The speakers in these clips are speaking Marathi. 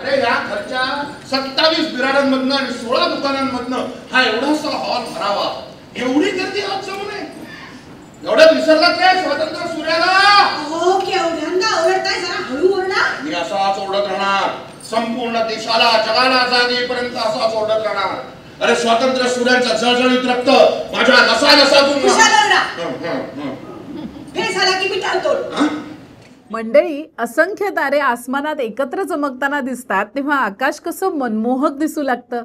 अरे या घरच्या 27 बिराडांमधनं आणि 16 दुकानांमधनं हा एवढासा हॉल भरावा, एवढी गर्दी आज जमू नये. एवढं विसरलात काय स्वातंत्र्य सूर्याला? हो केवढ्यांदा ओरडताय, जरा हळू ओरडा. मी असाच ओरडत राहणार, संपूर्ण देशाला जगाला जाग येईपर्यंत असाच ओरडत राहणार. अरे स्वातंत्र्य सूर्यांचा जळजळीत रक्त माझ्या नसानसातून फेस आला की मी टाळतो. मंडळी, असंख्य तारे आसमानात एकत्र चमकताना दिसतात तेव्हा आकाश कसं मनमोहक दिसू लागतं.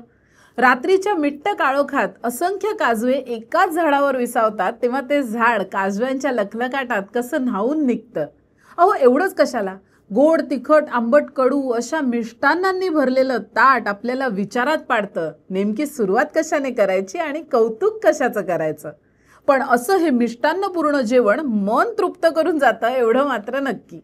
रात्रीच्या मिट्ट काळोखात असंख्य काजवे एकाच झाडावर विसावतात तेव्हा ते झाड काजव्यांच्या लखलखाटात कसं न्हावून निघतं. अहो एवढंच कशाला, गोड तिखट आंबट कडू अशा मिष्टान्नांनी भरलेलं ताट आपल्याला विचारात पाडतं नेमकी सुरुवात कशाने करायची आणि कौतुक कशाचं करायचं. पण असं हे मिष्टान्नपूर्ण जेवण मन तृप्त करून जातं एवढं मात्र नक्की.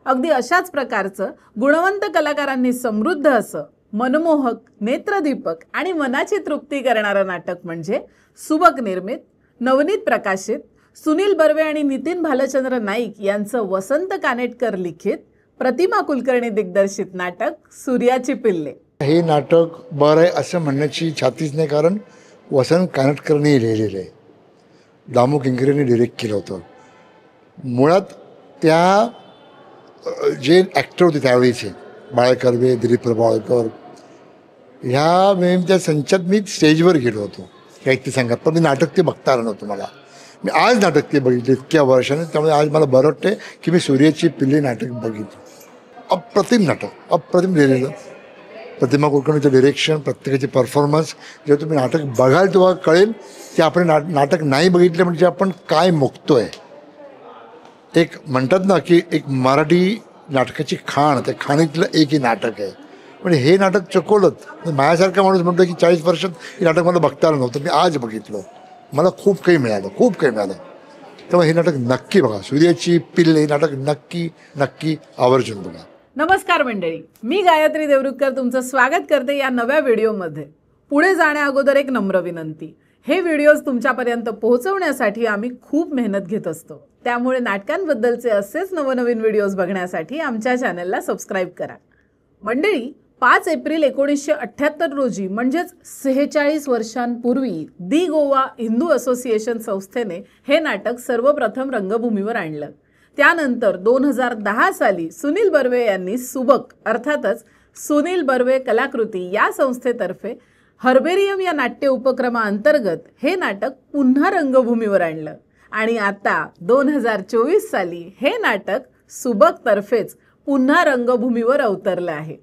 अगदी अशाच प्रकारचं गुणवंत कलाकारांनी समृद्ध असं मनमोहक, नेत्रदीपक आणि मनाची तृप्ती करणारं नाटक म्हणजे सुबक निर्मित, नवनीत प्रकाशित, सुनील बर्वे आणि नितीन भालचंद्र नाईक यांचं वसंत कानेटकर लिखित, प्रतिमा कुलकर्णी दिग्दर्शित नाटक सूर्याची पिल्ले. हे नाटक बरं आहे असं म्हणण्याची छातीच नाही, कारण वसंत कानेटकरनी लिहिलेलं आहे, दामू किंकरेंनी डिरेक्ट केलं होतं. मुळात त्या जे ॲक्टर होते त्यावेळीचे बाळा कर्वे, दिलीप प्रभावळकर, ह्या मी त्या संचात मी स्टेजवर गेलो होतो साहित्य संघात, पण मी नाटक ते बघता आलं नव्हतं मला. मी आज नाटक ते बघितलं इतक्या वर्षाने, त्यामुळे आज मला बरं वाटतं की मी सूर्याची पिल्ले नाटक बघितलं. अप्रतिम नाटक, अप्रतिम लिहिलेलं. प्रतिमा कुलकर्णीचं डिरेक्शन, प्रत्येकाची परफॉर्मन्स. जेव्हा तुम्ही नाटक बघाल तेव्हा कळेल की आपण नाटक नाही बघितलं म्हणजे आपण काय मुकतोय. एक म्हणतात ना की एक मराठी नाटकाची खाण, त्या खाणीतलं एक हे नाटक आहे. म्हणजे हे नाटक चकोलत माझ्यासारखा माणूस म्हणतो की 40 वर्षात हे नाटक मला बघता आलं नव्हतं, मी आज बघितलं, मला खूप काही मिळालं, खूप काही मिळालं. त्यामुळे हे नाटक नक्की बघा, सूर्याची पिल्ले हे नाटक नक्की नक्की आवर्जून बघा. नमस्कार मंडळी, मी गायत्री देवरुखकर तुमचं स्वागत करते या नव्या व्हिडिओमध्ये. पुढे जाण्या अगोदर एक नम्र विनंती, हे व्हिडिओज तुमच्यापर्यंत पोहोचवण्यासाठी आम्ही खूप मेहनत घेत असतो. त्यामुळे नाटकांबद्दलचे असेच नवनवीन व्हिडिओज बघण्यासाठी आमच्या चॅनलला सबस्क्राईब करा. मंडळी, 5 एप्रिल 1978 रोजी म्हणजेच 46 वर्षांपूर्वी दी गोवा हिंदू असोसिएशन संस्थेने हे नाटक सर्वप्रथम रंगभूमीवर आणलं. त्यानंतर 2010 साली सुनील बर्वे यांनी सुबक अर्थातच सुनील बर्वे कलाकृती या संस्थेतर्फे हर्बेरियम या नाट्य उपक्रमाअंतर्गत हे नाटक पुन्हा रंगभूमीवर आणलं. आणि आता 2024 साली हे नाटक सुबक तर्फेच पुन्हा रंगभूमीवर अवतरलं आहे.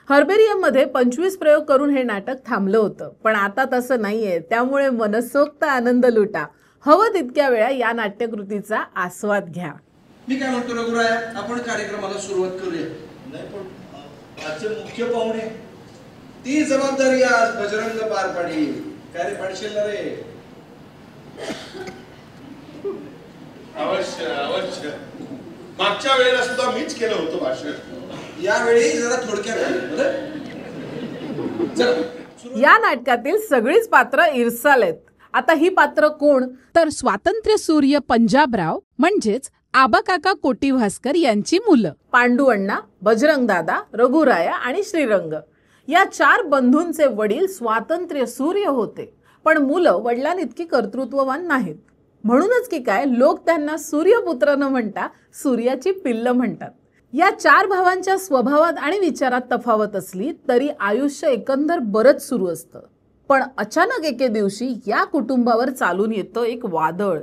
हर्बेरियममध्ये 25 प्रयोग करून हे नाटक थांबलं होतं, पण आता तसं नाहीये. त्यामुळे मनसोक्त आनंद लुटा, हवं तितक्या वेळा या नाट्यकृतीचा आस्वाद घ्या. मी काय म्हणतो रघुराय, आपण कार्यक्रमाला सुरुवात करूया. नाही पण आजचे मुख्य पाहुणे, ती जबाबदारी आज बजरंग पार पाडील. काय रे पाडशील ना रे? अवश्य अवश्य. मागच्या वेळेला सुद्धा मीच केलं होतं भाषण, यावेळी जरा थोडक्यात. या नाटकातील सगळीच पात्र इरसाल आहेत. आता ही पात्र कोण, तर स्वातंत्र्य सूर्य पंजाबराव म्हणजेच आबाकाका कोटी भास्कर यांची मुलं पांडू अण्णा, बजरंग दादा, रघुराया आणि श्रीरंग. या 4 बंधूंचे वडील स्वातंत्र्य सूर्य होते, पण मुलं वडिलांइतकी कर्तृत्ववान नाहीत. म्हणूनच की काय लोक त्यांना सूर्यपुत्र न म्हणता सूर्याची पिल्ल म्हणतात. या 4 भावांच्या स्वभावात आणि विचारात तफावत असली तरी आयुष्य एकंदर बरंच सुरू असतं. पण अचानक एके दिवशी या कुटुंबावर चालून येतं एक वादळ.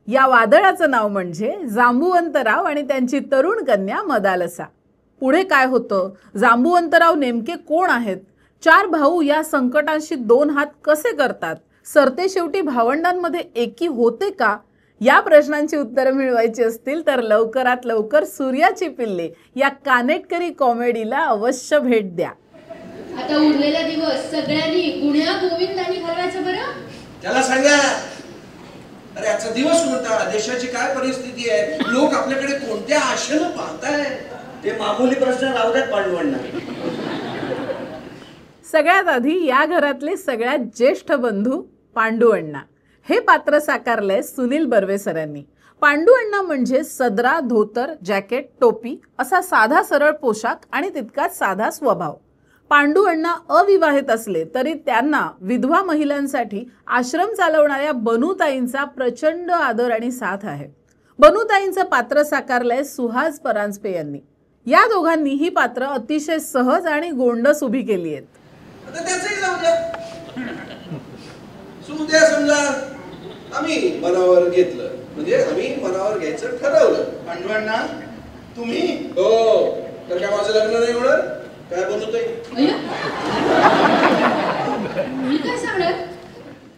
या वादळाचं नाव म्हणजे जांबुवंतराव आणि त्यांची तरुण कन्या मदालसा. पुढे काय होतं, जांबुवंतराव नेमके कोण आहेत, 4 भाऊ या संकटांशी 2 हात कसे करतात, सरते शेवटी भावंडांमध्ये एकी होते का, या प्रश्नांची उत्तरं मिळवायची असतील तर लवकरात लवकर सूर्याची पिल्ले या कानेटकरी कॉमेडीला अवश्य भेट द्या. आता उरलेला दिवस सगळ्यांनी गुण्या गोविंदांनी घालवायचं बरं. त्याला सांगा, अरे आजचा दिवस कोणता, देशाची काय परिस्थिती आहे, लोक आपल्याकडे कोणत्या आशेनं पाहताय. ते मामूली प्रश्न राहू द्यात पांडवांना. सगळ्यात आधी या घरातले सगळ्यात ज्येष्ठ बंधू पांडू अण्णा हे पात्र साकारलंय सुनील बर्वे सरांनी. पांडू अण्णा म्हणजे सदरा, धोतर, जॅकेट, टोपी असा साधा सरळ पोशाख आणि तितकाच साधा स्वभाव. पांडू अण्णा अविवाहित असले तरी त्यांना विधवा महिलांसाठी आश्रम चालवणाऱ्या बनूताईंचा प्रचंड आदर आणि साथ आहे. बनूताईंचं पात्र साकारलंय सुहास परांजपे यांनी. या दोघांनी ही पात्र अतिशय सहज आणि गोंडस उभी केली आहेत. आता त्याचंही जाऊ द्या. सुद्या समजा आम्ही मनावर घेतलं, म्हणजे आम्ही मनावर घ्यायचं ठरवलं. पांडवांना तुम्ही हो, तर काय माझं लग्न नाही होणार? काय बनवतोय? मी काय सांगणार?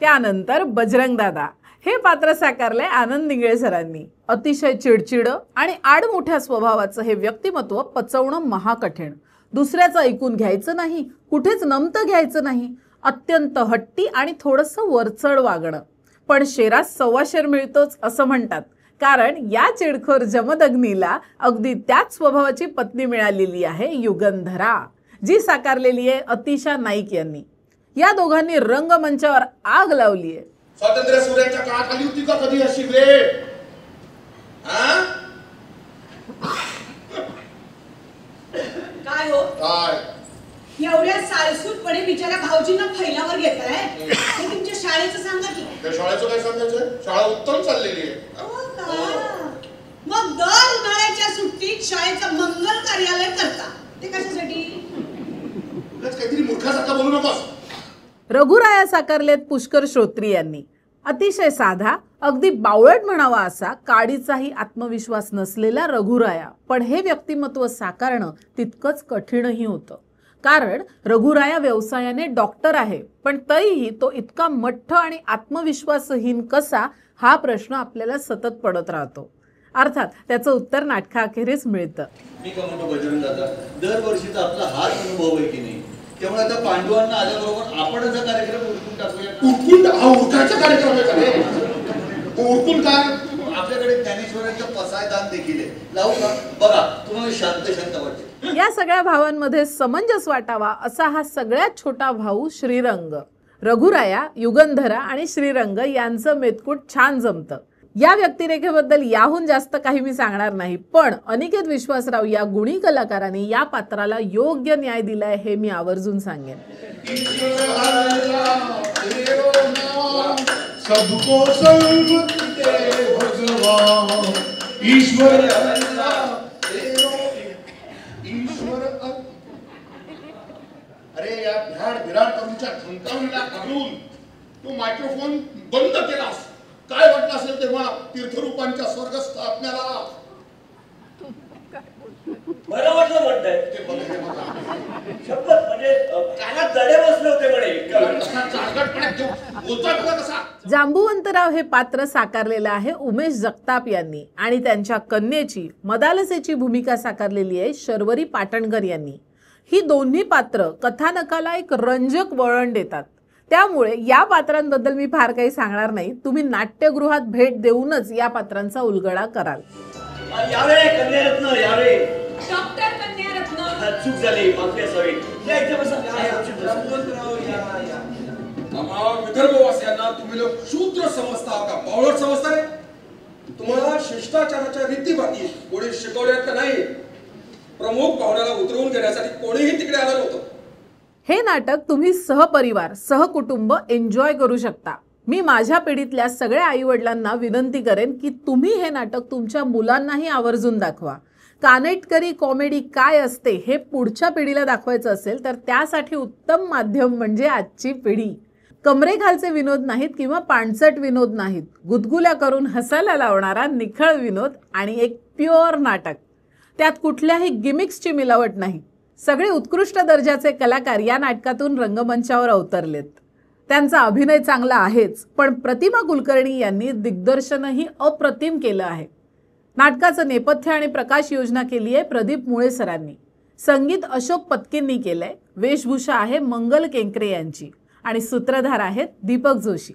त्यानंतर बजरंग दादा हे पात्र साकारलंय आनंद निंगळे सरांनी. अतिशय चिडचिड आणि आडमोठ्या स्वभावाचं हे व्यक्तिमत्व पचवणं महाकठीण. दुसऱ्याचं ऐकून घ्यायचं नाही, कुठेच नमतं घ्यायचं नाही, अत्यंत हट्टी आणि थोडंसं वरचढ वागणं. पण शेरास सव्वा शेर मिळतोच असं म्हणतात, कारण या चिडखोर जमदग्नीला अगदी त्याच स्वभावाची पत्नी मिळालेली आहे युगंधरा, जी साकारलेली आहे अतिशा नाईक यांनी. या दोघांनी रंगमंचावर आग लावली आहे. स्वातंत्र्य सूर्याच्या काळात आली होती का कधी अशी वेळ? काय हो काय एवढ्या सारसूटपणे बिचारा भाऊजींना फैलावर घेताय? ते तुमच्या शाळेचं सांगा की. त्या शाळेचं काय सांगायचं? शाळा उत्तम चाललेली आहे. अहो का? मग दर उन्हाळ्याच्या सुट्टीत शाळेचं मंगल कार्यालय करता, ते कशासाठी? उगाच काहीतरी मूर्खासारखा बोलू नकोस. रघुराया साकारलेत पुष्कर श्रोत्री यांनी. अतिशय साधा, अगदी बावळट म्हणावा असा, काडीचाही आत्मविश्वास नसलेला रघुराया. पण हे व्यक्तिमत्व साकारणं तितकंच कठीणही होतं, कारण रघुराया व्यवसायाने डॉक्टर आहे, पण तरीही तो इतका मठ्ठ आणि आत्मविश्वासहीन कसा, हा प्रश्न आपल्याला सतत पडत राहतो. अर्थात त्याचं उत्तर नाटकाअखेरीस मिळतं. मी का म्हणतो बजरंग दादा, दरवर्षीचा आपला हाच अनुभव आहे की नाही, त्यामुळे आता पांडवांना आल्याबरोबर आपणच हा कार्यक्रम उरकून टाकूया. उरकायचा कार्यक्रम आहे का रे? उरकून काय? आपल्याकडे ज्ञानेश्वरांचं पसायदान देखील आहे, लावू का? बघा, तुम्हाला शांत शांत वाटते. या सगळ्या भावांमध्ये समंजस वाटावा असा हा सगळ्यात छोटा भाऊ श्रीरंग. रघुराया, युगंधरा आणि श्रीरंग यांचं मेतकूट छान जमतं. या व्यक्तिरेखेबद्दल याहून जास्त काही मी सांगणार नाही, पण अनिकेत विश्वासराव या गुणी कलाकारांनी या पात्राला योग्य न्याय दिलाय हे मी आवर्जून सांगेन. सबको सर्वते भगवान ईश्वर ईश्वर. अरे या भ्याड विराट करूच्या धमकावणीला घालून तो मायक्रोफोन बंद केलास. काय वाटलं असेल तेव्हा तीर्थरूपांच्या स्वर्गस्थ आपल्याला? बरं वाटलं म्हणताय ते बघा शपथ, म्हणजे कानात जडे बसले होते कसा. जांबुवंतराव हे पात्र साकारलेलं आहे उमेश जगताप यांनी आणि त्यांच्या कन्येची मदालसेची भूमिका साकारलेली आहे शर्वरी पाटणकर यांनी. ही दोन्ही पात्र कथानकाला एक रंजक वळण देतात. त्यामुळे या पात्रांबद्दल मी फार काही सांगणार नाही. तुम्ही नाट्यगृहात भेट देऊनच या पात्रांचा उलगडा कराल. यावेळी कन्यारत्न, यावेळी डॉक्टर कन्यारत्न. चूक झाली, माफी असावी. या इथे बसा. आम्हा विदर्भवासियांना तुम्ही लोक शूद्र समजता का बावळट समजता रे? तुम्हाला शिष्टाचाराच्या रीती बाकी कोणी शिकवल्यात का नाही? प्रमुख पाहुण्याला उतरवून घेण्यासाठी कोणीही तिकडे आलं नव्हतं. हे नाटक तुम्ही सहपरिवार सहकुटुंब एन्जॉय करू शकता. मी माझ्या पिढीतल्या सगळ्या आई वडिलांना विनंती करेन की तुम्ही हे नाटक तुमच्या मुलांनाही आवर्जून दाखवा. कानेटकरी कॉमेडी काय असते हे पुढच्या पिढीला दाखवायचं असेल तर त्यासाठी उत्तम माध्यम म्हणजे आजची पिढी. कमरेखालचे विनोद नाहीत किंवा पाणचट विनोद नाहीत, गुदगुल्या करून हसायला लावणारा निखळ विनोद आणि एक प्युअर नाटक. त्यात कुठल्याही गिमिक्सची मिलावट नाही. सगळे उत्कृष्ट दर्जाचे कलाकार या नाटकातून रंगमंचावर अवतरलेत. त्यांचा अभिनय चांगला आहेच, पण प्रतिमा कुलकर्णी यांनी दिग्दर्शनही अप्रतिम केलं आहे. नाटकाचं नेपथ्य आणि प्रकाश योजना केली आहे प्रदीप मुळे सरांनी. संगीत अशोक पत्कींनी केलंय. वेशभूषा आहे मंगल केंकरे यांची आणि सूत्रधार आहेत दीपक जोशी.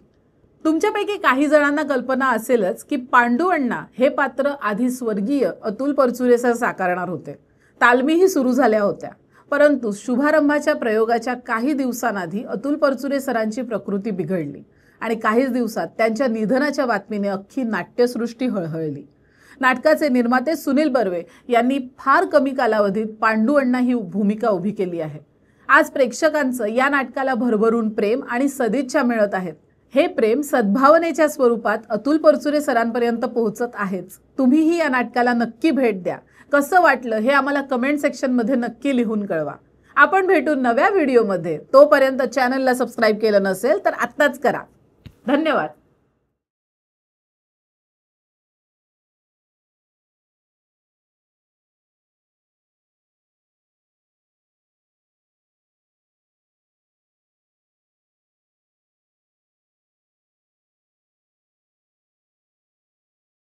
तुमच्यापैकी काही जणांना कल्पना असेलच की पांडू अण्णा हे पात्र आधी स्वर्गीय अतुल परचुरे सर साकारणार होते. तालमीही सुरू झाल्या होत्या, परंतु शुभारंभाच्या प्रयोगाच्या काही दिवसांआधी अतुल परचुरे सरांची प्रकृती बिघडली आणि काहीच दिवसात त्यांच्या निधनाच्या बातमीने अख्खी नाट्यसृष्टी हळहळली. नाटकाचे निर्माते सुनील बर्वे यांनी फार कमी कालावधीत पांडू अण्णा ही भूमिका उभी केली आहे आज प्रेक्षकांचं या नाटकाला भरभरून प्रेम आणि सदिच्छा मिळत आहेत. हे प्रेम सद्भावनेच्या स्वरूपात अतुल परचुरे सरांपर्यंत पोहोचत आहेच. तुम्हीही या नाटकाला नक्की भेट द्या. कसं वाटलं हे आम्हाला कमेंट सेक्शनमध्ये नक्की लिहून कळवा. आपण भेटू नव्या व्हिडिओमध्ये. तोपर्यंत चॅनलला सबस्क्राईब केलं नसेल तर आत्ताच करा. धन्यवाद.